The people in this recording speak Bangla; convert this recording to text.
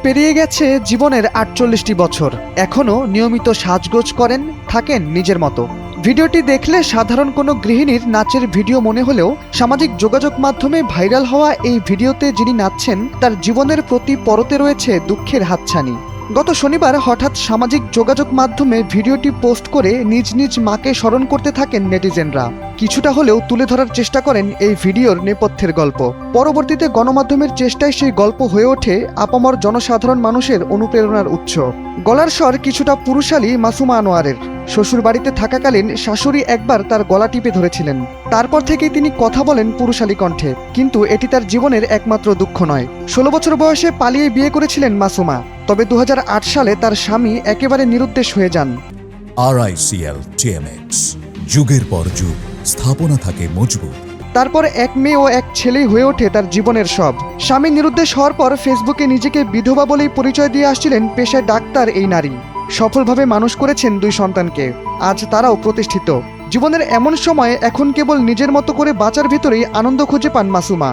পেরিয়ে গেছে জীবনের ৪৮টি বছর, এখনও নিয়মিত সাজগোজ করেন, থাকেন নিজের মতো। ভিডিওটি দেখলে সাধারণ কোনো গৃহিণীর নাচের ভিডিও মনে হলেও সামাজিক যোগাযোগ মাধ্যমে ভাইরাল হওয়া এই ভিডিওতে যিনি নাচছেন তার জীবনের প্রতি পরতে রয়েছে দুঃখের হাতছানি। গত শনিবার হঠাৎ সামাজিক যোগাযোগ মাধ্যমে ভিডিওটি পোস্ট করে নিজ নিজ মাকে স্মরণ করতে থাকেন নেটিজেনরা। কিছুটা হলেও তুলে ধরার চেষ্টা করেন এই ভিডিওর নেপথ্যের গল্প। পরবর্তীতে গণমাধ্যমের চেষ্টায় সেই গল্প হয়ে ওঠে আপামর জনসাধারণ মানুষের অনুপ্রেরণার উৎস। গলার স্বর কিছুটা পুরুষালী মাসুমা আনোয়ারের। শ্বশুর বাড়িতে থাকাকালীন শাশুড়ি একবার তার গলা টিপে ধরেছিলেন, তারপর থেকেই তিনি কথা বলেন পুরুষালী কণ্ঠে। কিন্তু এটি তার জীবনের একমাত্র দুঃখ নয়। ১৬ বছর বয়সে পালিয়ে বিয়ে করেছিলেন মাসুমা, তবে ২০০৮ সালে তার স্বামী একেবারে নিরুদ্দেশ হয়ে যান। RICL TMX, যুগের পর যুগ স্থাপনা থাকে মজবুত। তারপর এক মেয়ে ও এক ছেলেই হয়ে ওঠে তার জীবনের সব। স্বামী নিরুদ্দেশ হওয়ার পর ফেসবুকে নিজেকে বিধবা বলেই পরিচয় দিয়ে আসছিলেন পেশায় ডাক্তার এই নারী। সফলভাবে মানুষ করেছেন ২ সন্তানকে, আজ তারাও প্রতিষ্ঠিত। জীবনের এমন সময়ে এখন কেবল নিজের মতো করে বাঁচার ভিতরেই আনন্দ খুঁজে পান মাসুমা।